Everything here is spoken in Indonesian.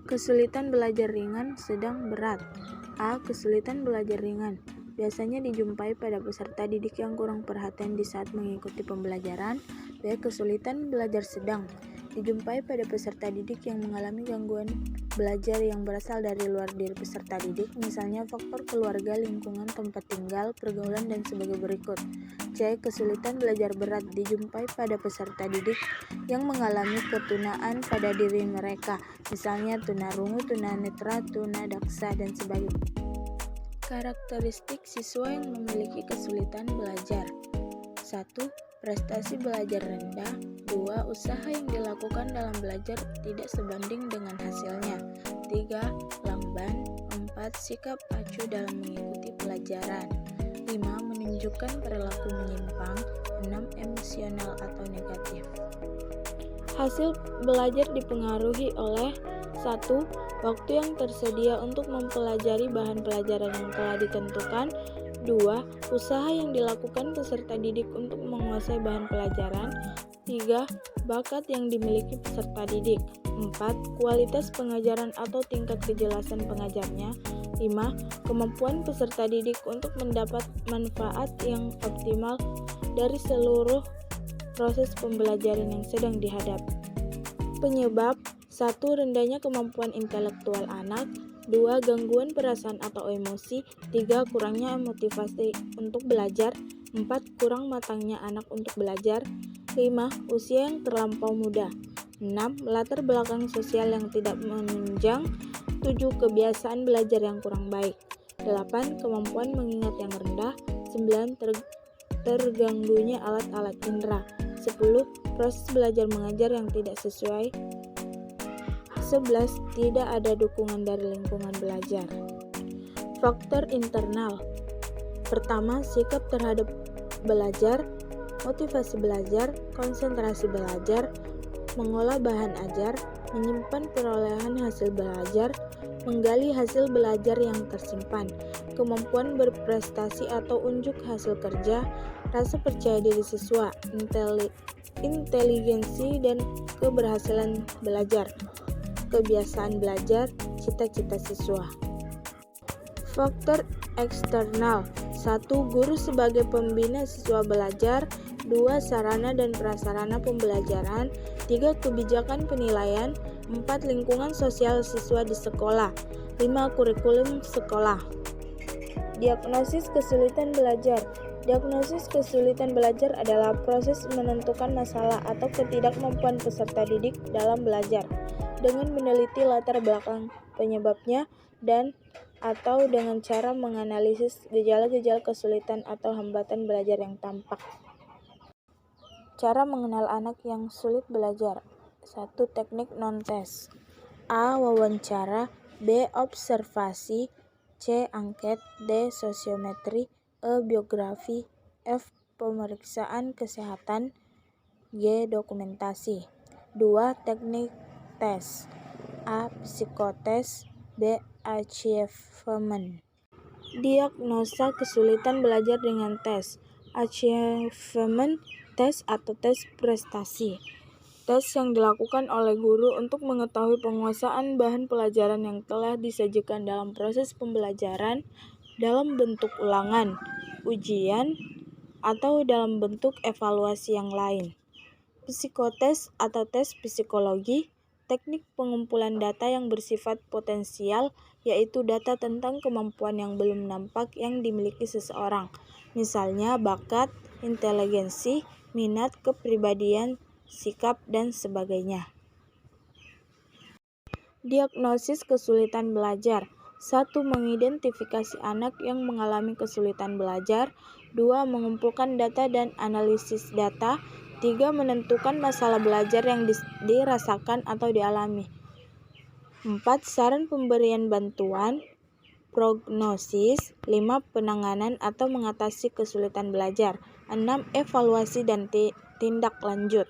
Kesulitan belajar ringan, sedang, berat. A. Kesulitan belajar ringan biasanya dijumpai pada peserta didik yang kurang perhatian di saat mengikuti pembelajaran. B. Kesulitan belajar sedang dijumpai pada peserta didik yang mengalami gangguan belajar yang berasal dari luar diri peserta didik, misalnya faktor keluarga, lingkungan tempat tinggal, pergaulan, dan sebagai berikut. C. Kesulitan belajar berat dijumpai pada peserta didik yang mengalami ketunaan pada diri mereka, misalnya tunarungu, tunanetra, tunadaksa, dan sebagainya. Karakteristik siswa yang memiliki kesulitan belajar. 1. Prestasi belajar rendah. 2. Usaha yang dilakukan dalam belajar tidak sebanding dengan hasilnya. 3. Lamban. 4. Sikap acuh dalam mengikuti pelajaran. 5. Menunjukkan perilaku menyimpang. 6. Emosional atau negatif. Hasil belajar dipengaruhi oleh 1. Waktu yang tersedia untuk mempelajari bahan pelajaran yang telah ditentukan. 2. Usaha yang dilakukan peserta didik untuk menguasai bahan pelajaran. 3. Bakat yang dimiliki peserta didik. 4. Kualitas pengajaran atau tingkat kejelasan pengajarnya. 5. Kemampuan peserta didik untuk mendapat manfaat yang optimal dari seluruh proses pembelajaran yang sedang dihadapi. Penyebab: 1. Rendahnya kemampuan intelektual anak. 2. Gangguan perasaan atau emosi. 3. Kurangnya motivasi untuk belajar. 4. Kurang matangnya anak untuk belajar. 5. Usia yang terlampau muda. 6. Latar belakang sosial yang tidak menunjang. 7. Kebiasaan belajar yang kurang baik. 8. Kemampuan mengingat yang rendah. 9. Terganggunya alat-alat indera. 10. Proses belajar mengajar yang tidak sesuai. 11. Tidak ada dukungan dari lingkungan belajar. Faktor internal. Pertama, sikap terhadap belajar, motivasi belajar, konsentrasi belajar, mengolah bahan ajar, menyimpan perolehan hasil belajar, menggali hasil belajar yang tersimpan, kemampuan berprestasi atau unjuk hasil kerja, rasa percaya diri siswa, inteligensi dan keberhasilan belajar, kebiasaan belajar, cita-cita siswa. Faktor eksternal. 1. Guru sebagai pembina siswa belajar. 2. Sarana dan prasarana pembelajaran. 3. Kebijakan penilaian. 4. Lingkungan sosial siswa di sekolah. 5. Kurikulum sekolah. Diagnosis kesulitan belajar. Diagnosis kesulitan belajar adalah proses menentukan masalah atau ketidakmampuan peserta didik dalam belajar dengan meneliti latar belakang penyebabnya dan atau dengan cara menganalisis gejala-gejala kesulitan atau hambatan belajar yang tampak. Cara mengenal anak yang sulit belajar. 1. Teknik non-tes. A. Wawancara. B. Observasi. C. Angket. D. Sosiometri. E. Biografi. F. Pemeriksaan kesehatan. G. Dokumentasi. 2. Teknik tes. A. Psikotes. B. Achievement. Diagnosa kesulitan belajar dengan tes. Achievement tes atau tes prestasi. Tes yang dilakukan oleh guru untuk mengetahui penguasaan bahan pelajaran yang telah disajikan dalam proses pembelajaran dalam bentuk ulangan, ujian, atau dalam bentuk evaluasi yang lain. Psikotes atau tes psikologi. Teknik pengumpulan data yang bersifat potensial, yaitu data tentang kemampuan yang belum nampak yang dimiliki seseorang, misalnya bakat, inteligensi, minat, kepribadian, sikap, dan sebagainya. Diagnosis kesulitan belajar. 1. Mengidentifikasi anak yang mengalami kesulitan belajar. 2. Mengumpulkan data dan analisis data. 3. Menentukan masalah belajar yang dirasakan atau dialami. 4. Saran pemberian bantuan. Prognosis. 5. Penanganan atau mengatasi kesulitan belajar. 6. Evaluasi dan tindak lanjut.